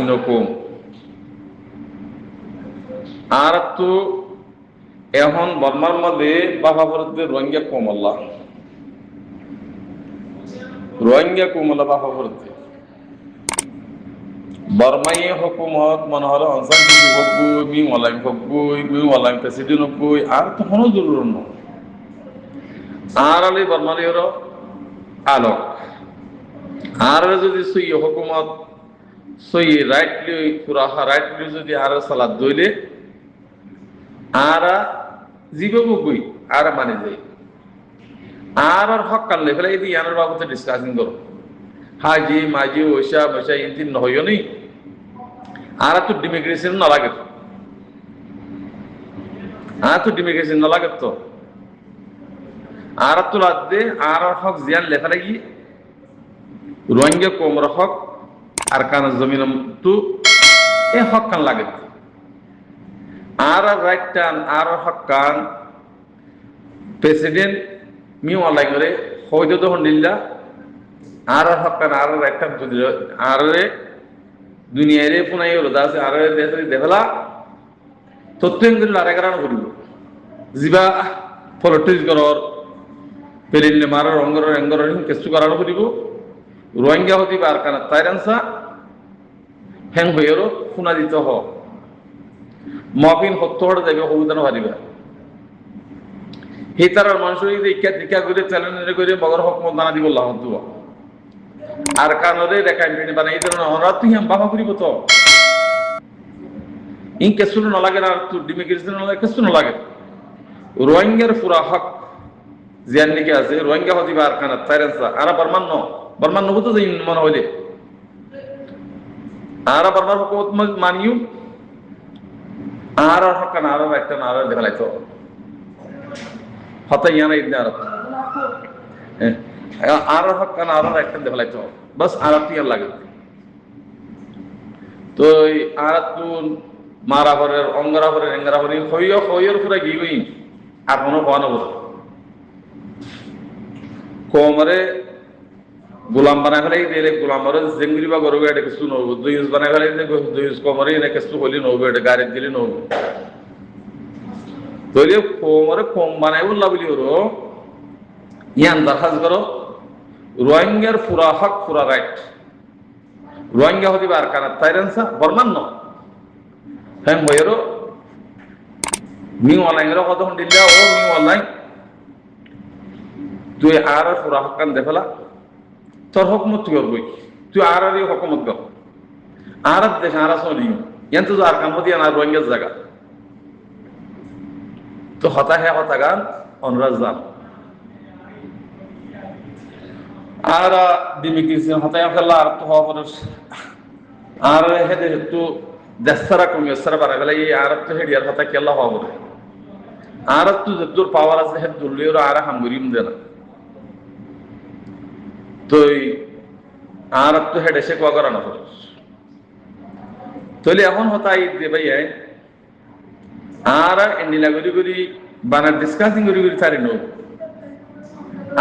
অন্য কম আর তো এখন বর্মার মধ্যে বাবা ভারতের রোহিঙ্গা কম আল্লাহ রোহিঙ্গা কম আল্লাহ বাবা ভারতে বর্মাই হুকুমত মনে হলো অনসান সুচি হকুই মি মলাইম হকুই মি মলাইম প্রেসিডেন্ট হকুই আর তখনও জরুর ন আর আলি বর্মালি হলো আলোক আর যদি সই হুকুমত সই রাইটলি পুরাহা রাইটলি যদি আর সালাদ দইলে আর জীববুই আর মানে যাই আর হক কানলে ফেলে এই ইয়ানের বাবদে ডিসকাশন করো হাজি মাজি ওইসা মশা ইন্তিন নহইও নি আর তো ডিমিগ্রেশন না লাগে আর তো ডিমিগ্রেশন না লাগে তো আর তো লাদে আর হক জিয়ান লেখা লাগি রোহিঙ্গা কোমর হক আর কান জমিন তো এ হক কান লাগে আর রাইট টান আর হক কান প্রেসিডেন্ট মিউ অনলাইন করে হয়তো তখন নিল্লা আর হক কান আর রাইট টান যদি আর দুনিয়ারে পুনাই হলো দাসে আর দেশে দেখলা তথ্যের লারেগারানো করিব জিবা পলিটিক্স করর পেলিনে মারার অঙ্গর এঙ্গর কেসু করানো করিব রোহিঙ্গা হতি আর কানা তাইরানসা হ্যাং হইরো পুনা দিত হ মফিন হত্তর দেবে হবুদানো হারিবা হিতারার মানুষের ইচ্ছা দীক্ষা করে চ্যালেঞ্জ করে বগর হক মদানা দিব আল্লাহ দুয়া আর কানরে রেখাই মিনি বানাই দেন আমরা তুই हम বাবা করিব তো ইন কেসু ন লাগে না তো ডিমিগ্রেশন ন লাগে কেসু ন লাগে রোহিঙ্গার পুরা হক জিয়ান নিকে আছে রোহিঙ্গা হতি আর কানা তাইরানসা আর বর্মান নবুত যে মন হইলে আর বর্মার হুকুমত মানিও আর হক কানা আর একটা না আর দেখালাই তো হতা ইয়ানা ইদনা আর হক কানা আর একটা দেখালাই তো বাস আর তিয়ার লাগে তো আর তো মারা ভরের অঙ্গরা ভরের এঙ্গরা ভরের হইয়র পুরা গিবই আর কোনো বানো কোমরে গোলাম বানাই ফেলাই দিলে গোলামরে জেঙ্গুরি বা গরু গাড়ি কিছু নব দুইস বানাই ফেলাই দুইস কোমরে এনে কিছু হলি নব এটা গাড়ি দিলে নব তইলে কোমরে কম বানাই বললা বলি ওর ইয়ান দরখাস্ত করো রোহিঙ্গার পুরা হক পুরা রাইট রোহিঙ্গা হতে আর কানা তাইরানসা বর্মান ন হ্যাঁ বইরো মি অনলাইন র কত দিলা ও মি অনলাইন তুই আর পুরা হক কান দেখলা তোর হকমত তুই করবই তুই আর হকমত কর আর দেশ আর শুনি এত আর কাম হতে না রোহিঙ্গার জায়গা তো হতা হে হতা গান অনুরাজ জান আর ডিমিগ্রেশন হতায় ফেলা আর তো হওয়ার আর হেদে একটু দেশারা কমে সারা বাড়া ফেলা এই আর তো হেডিয়ার হতা কেলা হওয়ার আর তো যতদূর পাওয়ার আছে হে দুর্লিওর আর হামগুরিম দেনা তো আর তো হেডে সে কোয়া করানো হলো তাহলে এখন হতাই দে ভাই আর এন্ডিলা গরি গরি বানার ডিসকাসিং গরি গরি তারি নো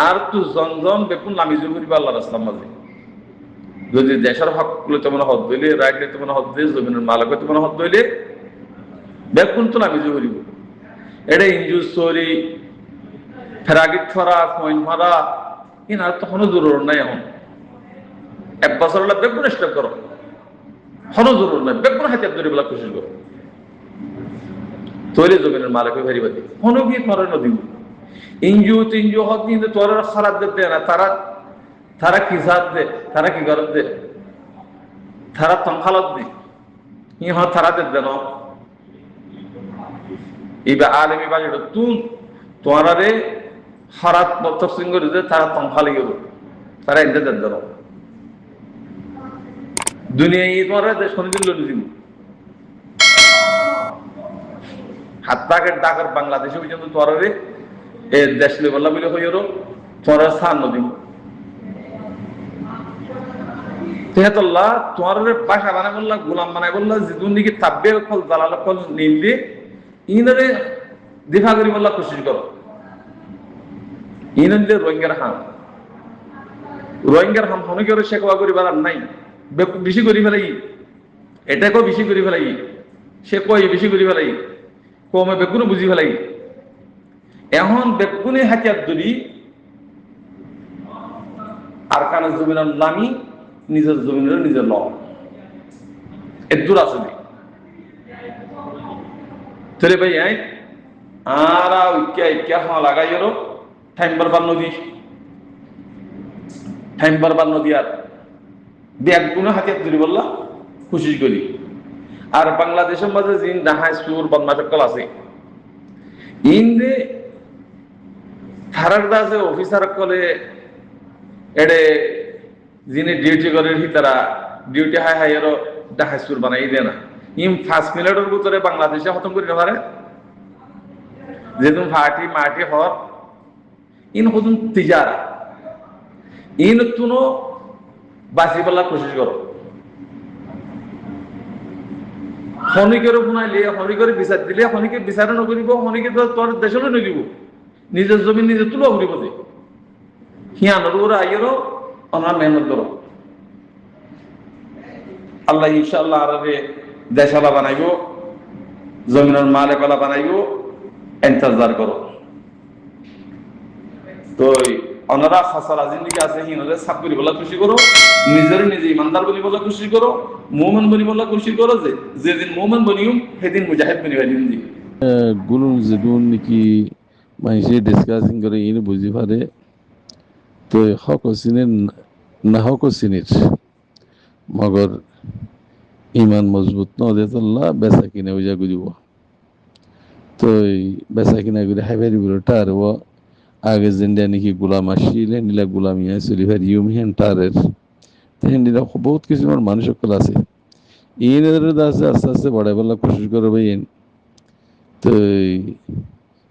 আর তো জনজন বেকুন নামি জুগুরি বা আল্লাহ রাসূল মাঝে যদি দেশের হক গুলো তেমন হদ দইলে রাইট তেমন হদ দে জমিনের মালিক তেমন হদ দইলে বেকুন তো নামি জুগুরি এটা ইনজুস সরি ফেরাগিট ফরা কইন ফরা ইন আর তো কোনো জরুরত নাই এখন এক বছর হলে বেকুন স্টপ করো কোনো জরুরত নাই বেকুন হাতে ধরে বলা কোশিশ করো তৈরি জমিনের মালিক ভেরিবা দি কোনো কি করে নদী ইনজু হত কিন্তু তোর খারাপ দিতে না তারা কি জাত দে তারা কি গরত দে তারা তংখালত দি ইহ তারা দে দেন ইবা আলেমি বাজে তুন তোরা রে খারাপ বক্তব্য সিংহ দে তারা তংখালি গেল তারা এনে দেন দেন দুনিয়া ই তোরা দে শুনি দিল দিন হাত পাকের ডাকার বাংলাদেশে পর্যন্ত তোরা রে এ দেশ লেভেল বলে হইরো তোরা সান নদী তেহাতুল্লাহ তোর বাসা বানাই বললা গোলাম বানাই বললা জিদুন দিকে তাব্বে কল দালাল কল নিলদি ইনরে দিফা করি বললা কোশিশ করো ইনলে রোহিঙ্গার হাম হনে করে শেখবা করি বারার নাই বেশি করি ফেলাই এটাকেও বেশি করে ফেলাই, সে কই বেশি করে ফেলাই, কমে বেগুনে বুঝি ফেলাই। এখন বেগুনে হাতিয়ার ধরি আর কানের জমিনের নামি নিজের জমিনের নিজের লম এর দূর আছে তাহলে ভাই আর ইকা ইকা হা লাগাই এলো টাইম বারবার নদী আর ব্যাগুনে হাতিয়ার ধরি বললা খুশি করি। আর বাংলাদেশের মাঝে যিনি ডাহাই সুর বদমাশকল আছে ইন্দে থারার দাসে অফিসার কলে এডে যিনি ডিউটি করে তারা ডিউটি হাই হাই এরও ডাহাই সুর বানাই দেয় না। ইম 5 মিনিটের ভিতরে বাংলাদেশে খতম করি না পারে যেহেতু ফাটি মাটি হর ইন হতুন তিজারা ইন তুনো বাঁচি পেলার কোশিশ করো। শনিকের শুনাইলে শনিকের বিচার দিলে শনিকে বিচারে নকরিব, শনিকে তোর দেশলৈ নিদিব, নিজের জমি নিজে তুলো ঘুরিব যে সিয়ানোর উপরে আইয়েরও ওনার মেহনত করো। আল্লাহ ইনশাআল্লাহ আর দেশালা বানাইব, জমিনের মালেকলা বানাইব, ইন্তজার করো। তো ওনারা খাসারা জিন্দিগি আছে হিনরে সাফ করি বলা খুশি করো, নিজের নিজে ইমানদার বলি বলা খুশি করো, মোমেন বলি বলা খুশি করো যে যেদিন মোমেন বনিউম সেদিন মুজাহিদ বনি ভাইদিন দি গুলুম যেদুন নাকি মানুষে ডিসকাসিং করে ইন বুঝি পারে তো হক চিনের না হক চিনির মগর ইমান মজবুত নদে তোল্লা বেচা কিনে বুঝা গুজিব তো বেচা কিনা করে হাইবারি বলে আর আগে যেটা নাকি গোলাম আসছিল হেন্ডিলা গোলামিয়া চলি ভাই ইউম হেন টারের হেন্ডিলা বহুত কিছু মানুষ সকল আছে ইনের আছে আস্তে আস্তে বড়াই বলা কোশিশ করে ভাই তো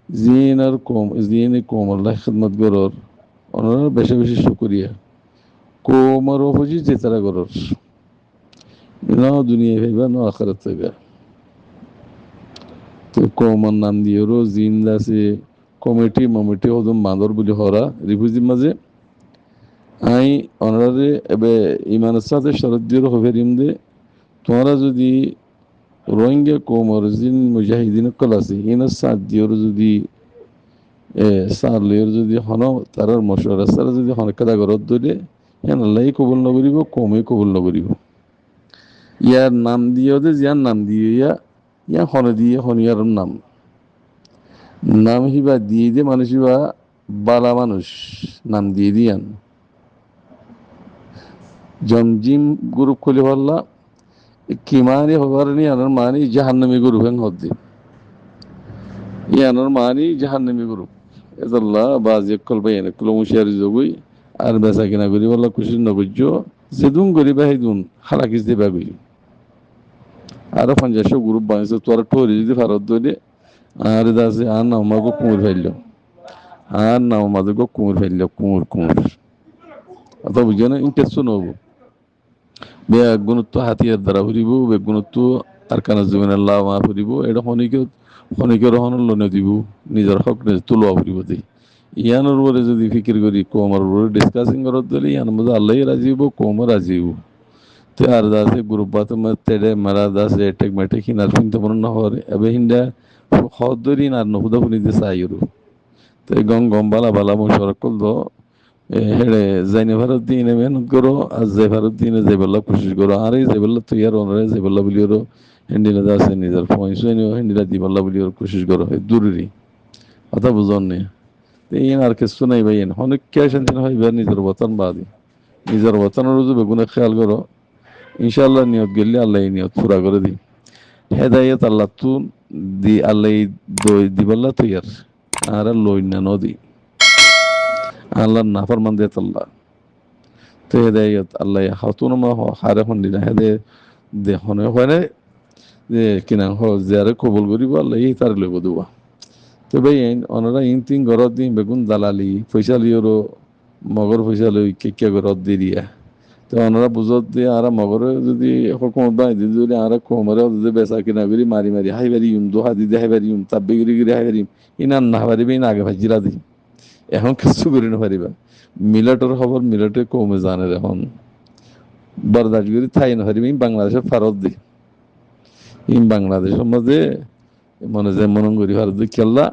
জিন আর কম জিন কম আল্লাহ খিদমত গরর ওনারা বেশি বেশি শুকরিয়া কম আর অপোজিট যে তারা গরর না দুনিয়া ভাইবা না আখেরাত ভাইবা তো কমার নাম দিয়ে ওরও জিন আছে কমিটি মমিটি হদম বাঁদর বলি হরা রিফিউজির মাঝে আই ওনারে এবে ইমানের সাথে শরৎ দিয়ে হবেরিম দে তোমরা যদি রোহিঙ্গা কোমর জিন মুজাহিদিন কল আছে ইনার সাথ দিয়ে যদি সার লইয়ের যদি হন তারার মশওয়ারা সারা যদি হনকাদা গরত ধরে হ্যাঁ আল্লাহ কবুল নকরিব কমে কবুল নকরিব ইয়ার নাম দিয়ে দে যার নাম দিয়ে ইয়া হন দিয়ে হনিয়ার নাম হিবা দিয়ে দিয়ে মানুষ হিবা বালা মানুষ নাম দিয়ে দিয়ান জমজিম গ্রুপ খুলে পারলা কিমানি হবার নি আনার মানি জাহান্নামী গ্রুপ হেন হদ্দি ইয়ানোর মানি জাহান্নামী গ্রুপ এদাল্লাহ বাজি কল বাইন কল মুশিয়ার জগুই আর বেচা কিনা করি বলা খুশি নবজ্য যেদুন গরিবা হেদুন হালাকিস দিবা গই আরো 50 গ্রুপ বানিয়েছে তোর টোরি যদি ভারত দলে আর দাসে আর নাও মাগো কুমুর ফেলল আর নাও মাগো কুমুর ফেলল কুমুর অত বুঝো না ইন্টারেস্ট নব বেগুণত্ব হাতিয়ার দ্বারা ফুরিব বেগুণত্ব আর কানা জমিনের লাভ মা ফুরিব এটা খনিকের হনল দিব নিজের হক নিজে তুলোয়া ফুরিব দেই ইয়ানোর উপরে যদি ফিকির করি কমার উপরে ডিসকাসিং করার দিলে ইয়ান মধ্যে আল্লাহ রাজি হব কমও রাজি হব তো আর দাসে গ্রুপ বাতে তেড়ে মারা দাসে এটেক মেটেক হিনার ফিনতে মনে না হরে এবে হিন্দা হদরি আর নহুদা ফুনিতে চাইরু তো গম বালা বালা মশারক কল দো হেড়ে যাইনে ভারত দিয়ে মেহনত করো আর যে ভারত দিয়ে যে বেলা কোশিশ করো আর এই যে বেলা তো ইয়ার ওনারে যে বেলা বলি ওরো হেন্ডিলা আছে নিজের পয়েন্ট হেন্ডিলা দি বেলা বলি ওর কোশিশ করো দূরেরই কথা বুঝন নেই এই আর কিছু নাই ভাই অনেক কে শান্তি হয় নিজের বতন বাদে নিজের বতনের যে বেগুনে খেয়াল করো ইনশাআল্লাহ নিয়ত গেলে আল্লাহ নিয়ত পুরা করে দি হেদায়ত আল্লাহ তু দি আল্লাহ দিবাল্লা তো ইয়ার আর লই না নদী আল্লাহ নাফরমান দেত আল্লাহ তো হেদায়ত আল্লাহ হাতুন মা হারে হন্ডি না হেদে দেখনে হয় যে কিনা যারে কবুল করিব আল্লাহ এই তার লইব দেওয়া তো ভাই ওনারা ইনতিন ঘরত দিন বেগুন দালালি পয়সা লিওরও মগর পয়সা লই কে ঘরত দিয়ে দিয়া তো ওনারা বুঝত দিয়ে আর মগরে যদি কোমর বাই দিদি যদি আর কোমরে যদি বেচা কিনা করি মারি হাইবারি দোহা দিদি হাইবারি তাব্বে গিরি হাইবারি ইনান না পারিবে ইন আগে ভাজিরা দিই এখন কিছু করি না পারিবা মিলেটের খবর মিলেটে কমে জানে এখন বরদাস্ত করি থাই না পারিবে বাংলাদেশে ফেরত দিই ইন বাংলাদেশের মাঝে মানে যেমন করি ভারত খেললা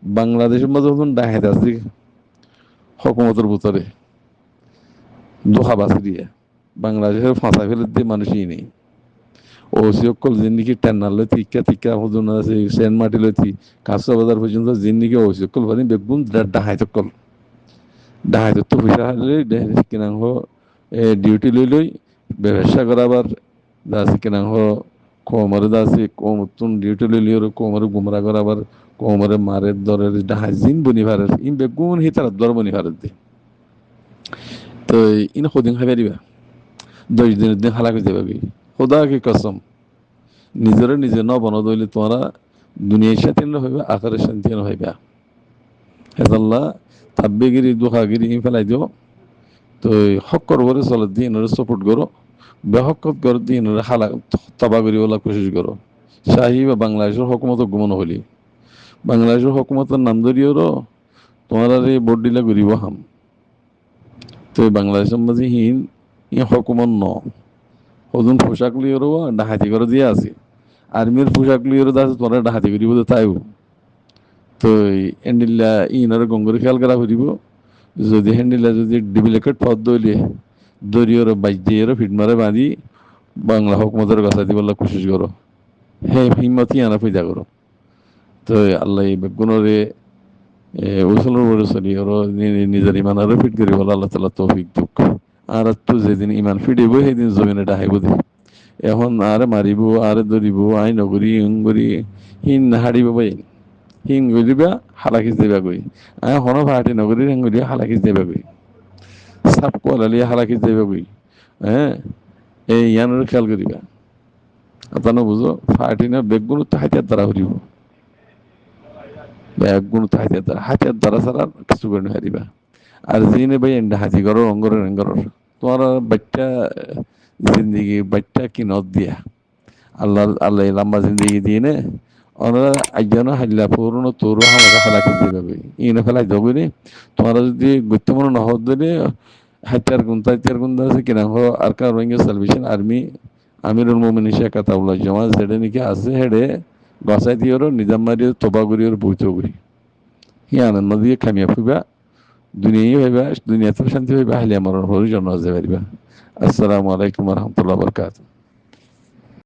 বাংলাদেশের মাঝে যখন ডাহাতে আছে হকুমতের ভিতরে দোহা বাছি দিয়ে বাংলাদেশের ফাঁসা ফেলে দিয়ে মানুষই নেই ও সকল জিন্দিগি টেন্নার লইতি টিকা হজন আছে সেন মাটি লইতি কাঁচা বাজার পর্যন্ত জিন্দিগি ও সকল ভারি বেগুন ডাহাই সকল ডাহাই তো পয়সা হারলে কিনাং ডিউটি লই ব্যবসা করাবার দাসি কিনাং কোমরে দাসি কোমতুন ডিউটি লইলি কোমরে গুমরা করাবার কোমরে মারের দরের ডাহাই জিন বনি ভারের ইন বেগুন হি তার দর বনি ভারের দে তো ইন খদিন খাই পারিবা 10 দিনের দিন হালাক হয়ে যাবে খোদা কি কসম নিজেরা নিজে ন বন দইলে তোমরা দুনিয়ার সাথে হইবা আখারের শান্তি হইবা হেজাল্লাহ তাব্বেগিরি দুহাগিরি ইন ফেলাই দিও তো হক করবরে চলে দিন সাপোর্ট করো বেহকত কর দিন হালা তাবাগরি ওলা কোশিশ করো শাহী বা বাংলাদেশের হকুমত গুমন হলি বাংলাদেশের হকুমতের নাম ধরিও তোমার এই ভোট দিলে গরিব হাম তো বাংলাদেশের মাঝে হিন ই হকুমত ন ওজন পোশাক লিওরও ডাহাতি করে দিয়ে আছে আর্মির পোশাক লিওরও আছে তোমরা ডাহাতি করিব তাইও তো এন্ডিল্লা ইনার গঙ্গর খেয়াল করা ফুরিব যদি হ্যান্ডিলা যদি ডিপ্লিকেট পদ দইলে দরিয়র বাইজিয়ের ফিটমারে বাঁধি বাংলা হকুমতের কথা দিবলা কোশিশ করো হে হিম্মতি আনা পূজা করো তো আল্লাহ বেগুনরে উসলের বড় চলি ওর নিজের ইমান আরো ফিট করি বলে আল্লাহ তালা তৌফিক দুঃখ আর তো যেদিন ইমান ফিটিব সেইদিন জমিনে ডাহাইব দে এখন আরে মারিব আরে ধরিব আই নগরী ইংগরি হিন হারিব বাই হিং গলিবা হালাকিস দেবা গই আই হন ভাটি নগরী হিঙ্গলি হালাকিস দেবা গই সাপ কোয়ালি হালাকিস দেবা গই হ্যাঁ এই ইয়ানোর খেয়াল করিবা আপনারা বুঝো ফাটি না বেগুন তো হাতিয়ার দ্বারা হরিব বেগুন তো হাতিয়ার দ্বারা ছাড়া কিছু করে হারিবা আর জিনে ভাই এন্ডা হাজি করো অঙ্গরের তোমার বাচ্চা জিন্দিগি বাচ্চা কি নদ দিয়া আল্লাহ আল্লাহ লম্বা জিন্দিগি দিয়ে নে ওনারা একজন হাইলা পুরনো তোর আমাকে হালাকি দেবে ইনে ফেলাই দেবে নি তোমরা যদি গুরুত্বপূর্ণ নহদ দিলে হাতিয়ার গুন্তা আছে কিনা আর কার রোহিঙ্গা সালভেশন আর্মি আমিরুল মোমিনিন শেখ আতাউল্লাহ জামাত যেটা নাকি আছে হেডে গসাই দিয়েও নিজাম মারি তোবাগুড়িওর বইতে গই হি আনন্দ দিয়ে খামিয়া ফুবা দুনিয়াই হইবা দুনিয়াতে শান্তি হইবা হাইলে আমার হরি জন্ম আসতে পারিবা আসসালামু আলাইকুম রহমতুল্লাহ বরকাত